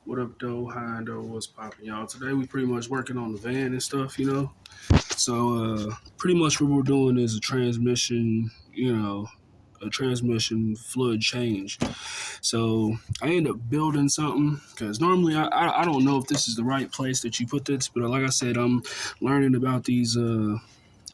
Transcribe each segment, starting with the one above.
What up, though? Hondo, what's popping, y'all? Today we pretty much working on the van and stuff, So pretty much what we're doing is a transmission, a transmission fluid change. So I end up building something because normally I don't know if this is the right place that you put this, but like I said, learning about these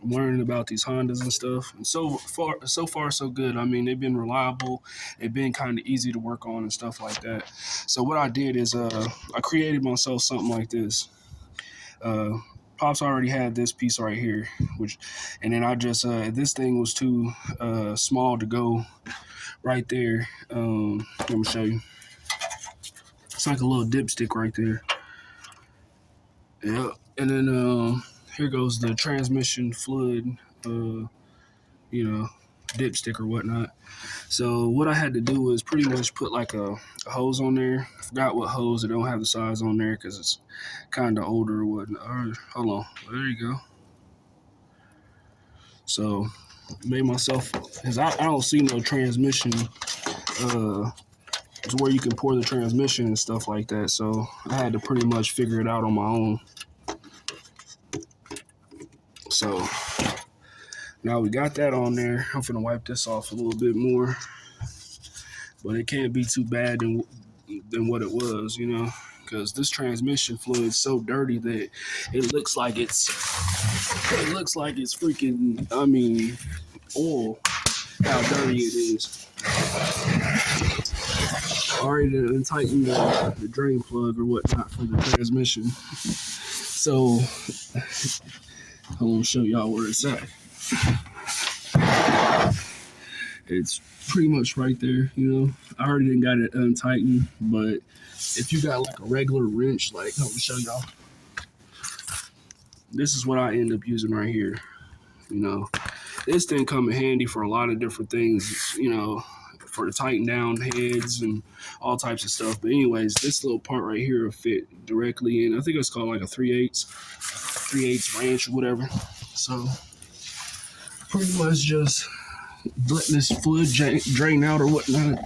I'm learning about these Hondas and stuff. And so far, so good. I mean, they've been reliable. They've been kind of easy to work on and stuff like that. So what I did is I created myself something like this. Uh, Pops already had this piece right here, which, and then I just this thing was too small to go right there. Let me show you. It's like a little dipstick right there. Yeah, and then here goes the transmission fluid. Uh, you know, dipstick or whatnot. So what I had to do was pretty much put like a hose on there. I forgot what hose. I don't have the size on there because it's kind of older or whatnot. All right, hold on. There you go. So made myself because I don't see no transmission to where you can pour the transmission and stuff like that. So I had to pretty much figure it out on my own. So now we got that on there. I'm gonna wipe this off a little bit more, but it can't be too bad than what it was, because this transmission fluid is so dirty that it looks like it's freaking, I mean, oil. How dirty it is. Already to tighten the drain plug or whatnot for the transmission. So I'm gonna show y'all where it's at. It's pretty much right there. I already done got it untightened, but if you got like a regular wrench, like I'm gonna show y'all. This is what I end up using right here. You know, this thing come in handy for a lot of different things. For the tighten down heads and all types of stuff. But anyways, this little part right here will fit directly in. I think it's called like a 3/8 wrench or whatever. So pretty much just letting this fluid drain out or whatnot.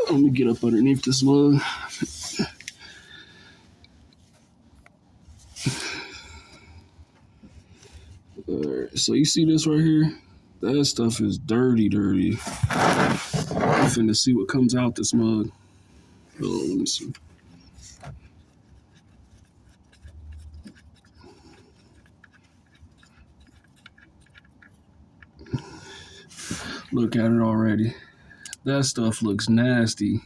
Let me get up underneath this mug. Alright, so you see this right here? That stuff is dirty, dirty. I'm finna see what comes out this mug. Hold on, let me see. Look at it already. That stuff looks nasty.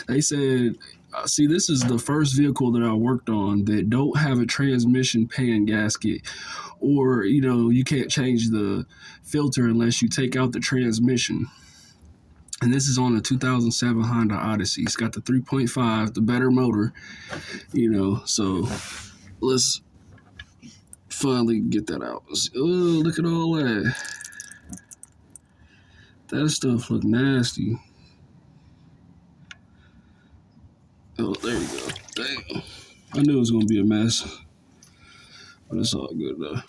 They said, see, this is the first vehicle that I worked on that don't have a transmission pan gasket, or you can't change the filter unless you take out the transmission. And this is on a 2007 Honda Odyssey. It's got the 3.5, the better motor, So let's finally get that out. Oh, look at all that. That stuff look nasty. Oh, there you go. Damn. I knew it was gonna be a mess, but it's all good though.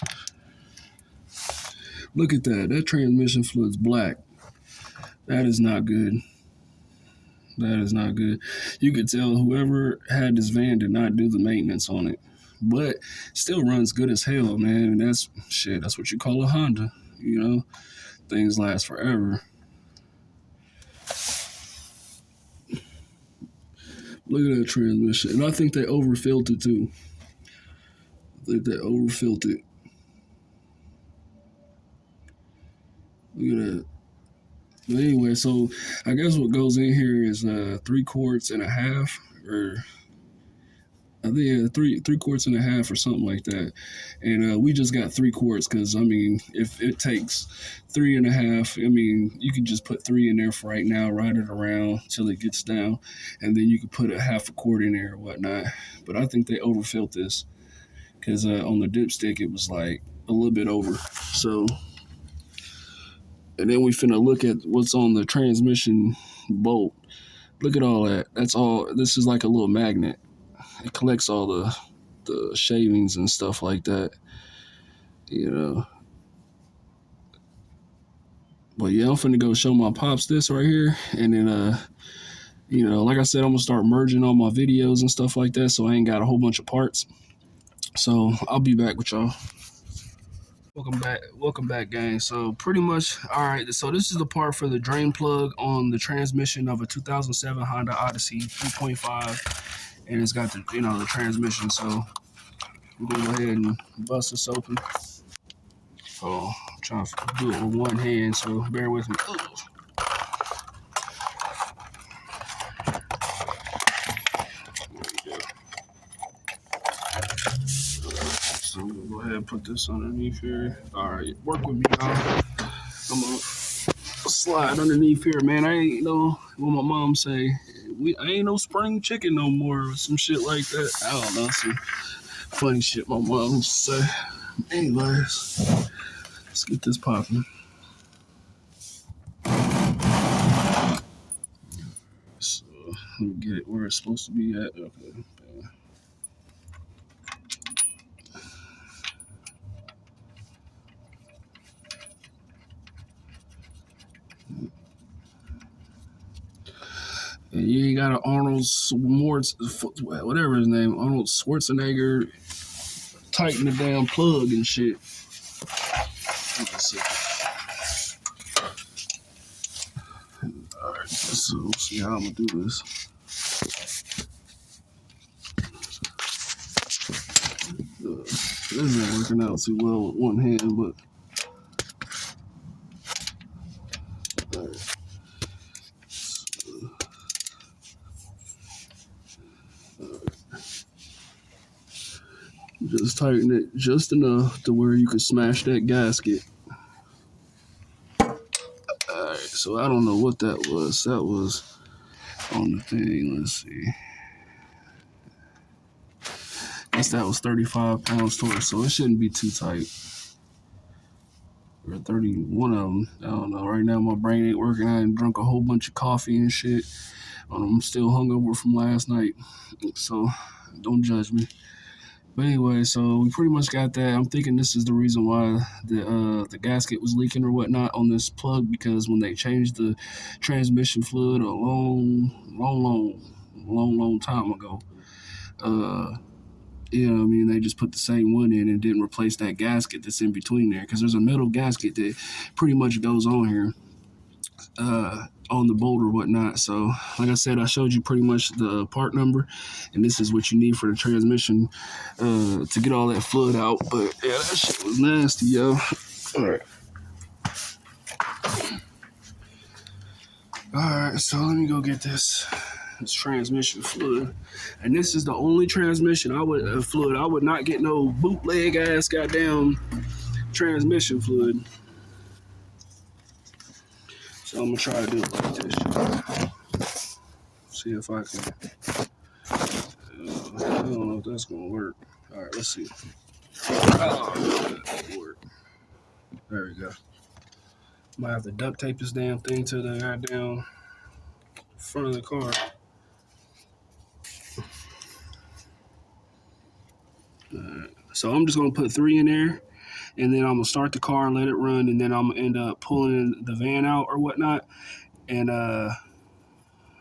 Look at that. That transmission fluid's black. That is not good. That is not good. You could tell whoever had this van did not do the maintenance on it. But still runs good as hell, man. And that's shit. That's what you call a Honda. Things last forever. Look at that transmission. And I think they overfilled it too. I think they overfilled it. Look at that. But anyway, so I guess what goes in here is 3 quarts and a half, or I think three quarts and a half or something like that. And we just got 3 quarts because I mean, if it takes 3.5, I mean, you can just put three in there for right now, ride it around till it gets down, and then you can put a half a quart in there or whatnot. But I think they overfilled this because on the dipstick it was like a little bit over. So, and then we finna look at what's on the transmission bolt. Look at all that. That's all. This is like a little magnet. It collects all the shavings and stuff like that, you know. But yeah, I'm finna go show my pops this right here, and then You know, like I said, I'm gonna start merging all my videos and stuff like that, so I ain't got a whole bunch of parts. So I'll be back with y'all. Welcome back, gang. So pretty much, all right. So this is the part for the drain plug on the transmission of a 2007 Honda Odyssey 3.5, and it's got the the transmission. So we're gonna go ahead and bust this open. Oh, I'm trying to do it with one hand, so bear with me. So I'm gonna go ahead and put this underneath here. All right, work with me, y'all. I'm gonna slide underneath here, man. I ain't what my mom say. I ain't no spring chicken no more, or some shit like that. I don't know, some funny shit my mom used to say. Anyways, let's get this popping. So let me get it where it's supposed to be at. Okay. And you ain't got an Arnold Schwartz, whatever his name, Arnold Schwarzenegger, tighten the damn plug and shit. Let's see. All right, so let's see how I'm gonna do this. This isn't working out too well with one hand, but all right. Just tighten it just enough to where you can smash that gasket. All right, so I don't know what that was. That was on the thing. Let's see. I guess that was 35 pounds torque, so it shouldn't be too tight. Or 31 of them. I don't know. Right now, my brain ain't working. I ain't drunk a whole bunch of coffee and shit. I'm still hungover from last night, so don't judge me. But anyway, so we pretty much got that. I'm thinking this is the reason why the gasket was leaking or whatnot on this plug, because when they changed the transmission fluid a long time ago, I mean, they just put the same one in and didn't replace that gasket that's in between there, because there's a metal gasket that pretty much goes on here. On the bolt or whatnot. So, like I said, I showed you pretty much the part number, and this is what you need for the transmission to get all that fluid out. But yeah, that shit was nasty, yo. All right. All right, so let me go get this transmission fluid, and this is the only transmission fluid. I would not get no bootleg ass goddamn transmission fluid. So I'm gonna try to do it like this. See if I can. I don't know if that's gonna work. All right, let's see. Oh, that won't work. There we go. Might have to duct tape this damn thing to the goddamn front of the car. So I'm just gonna put 3 in there, and then I'm gonna start the car and let it run, and then I'm gonna end up pulling the van out or whatnot, and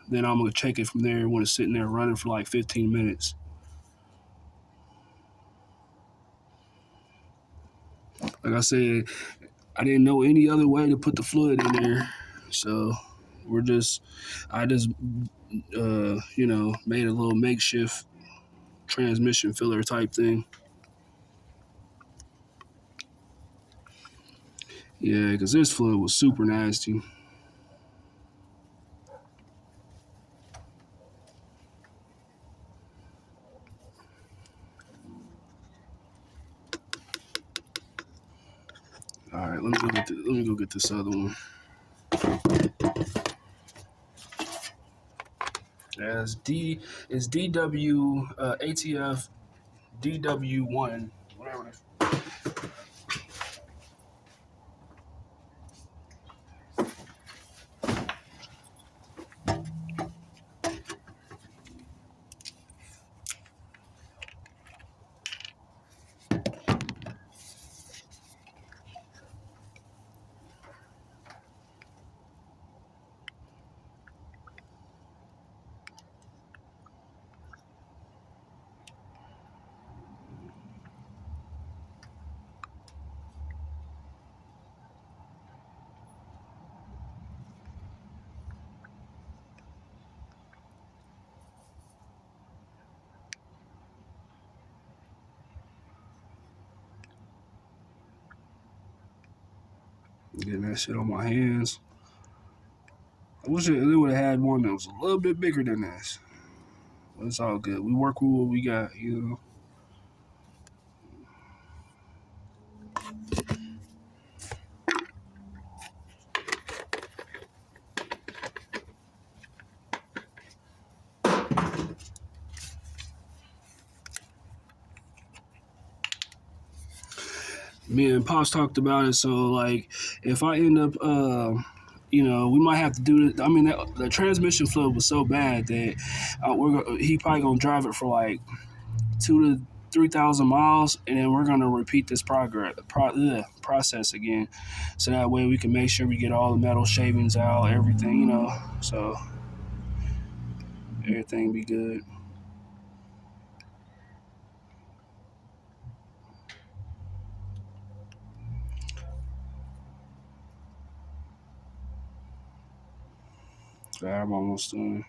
then I'm gonna check it from there when it's sitting there running for like 15 minutes. Like I said, I didn't know any other way to put the fluid in there, so I just made a little makeshift transmission filler type thing. Yeah, because this fluid was super nasty. All right, let me go get this other one. Yeah, it's DW ATF DW1, whatever it is. Getting that shit on my hands. I wish they would have had one that was a little bit bigger than this. But it's all good. We work with what we got, you know. Me and Pops talked about it. So like, if I end up, we might have to do it. I mean, the transmission fluid was so bad that he probably gonna drive it for like 2 to 3,000 miles, and then we're gonna repeat this process again, so that way we can make sure we get all the metal shavings out, everything, so everything be good. All right, I'm almost done.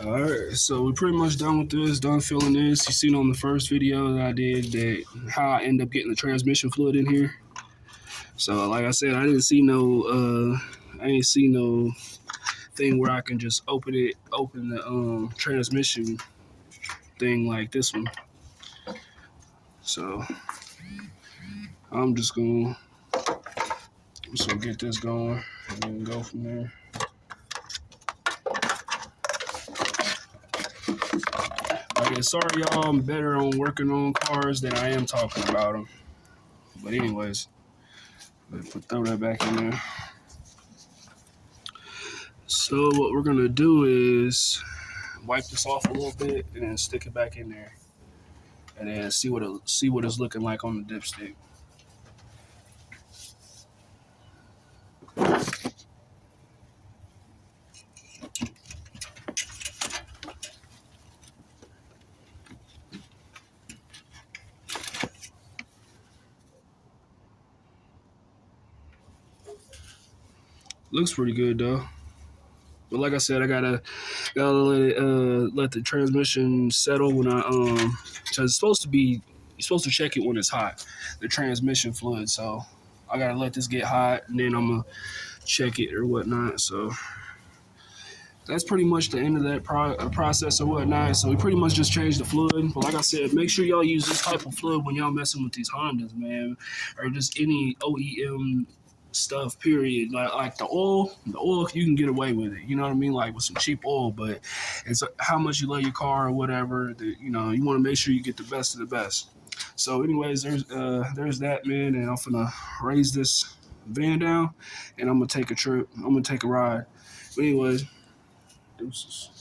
All right, so we're pretty much done with this, done filling this. You seen on the first video that I did that how I end up getting the transmission fluid in here. So like I said, I didn't see no thing where I can just open the transmission thing like this one. So I'm just gonna get this going and then go from there. Okay, sorry y'all, I'm better on working on cars than I am talking about them. But anyways, throw that back in there. So what we're gonna do is wipe this off a little bit and then stick it back in there, and then see what it's looking like on the dipstick. Looks pretty good though. But like I said, I gotta let the transmission settle when cause it's supposed to be, you're supposed to check it when it's hot, the transmission fluid. So I gotta let this get hot and then I'm gonna check it or whatnot. So that's pretty much the end of that process or whatnot. So we pretty much just changed the fluid. But like I said, make sure y'all use this type of fluid when y'all messing with these Hondas, man, or just any OEM stuff. Period. Like the oil you can get away with it. You know what I mean? Like with some cheap oil, but it's how much you love your car or whatever. That you want to make sure you get the best of the best. So, anyways, there's that, man, and I'm gonna raise this van down, and I'm gonna take a trip. I'm gonna take a ride. But anyways. Deuces.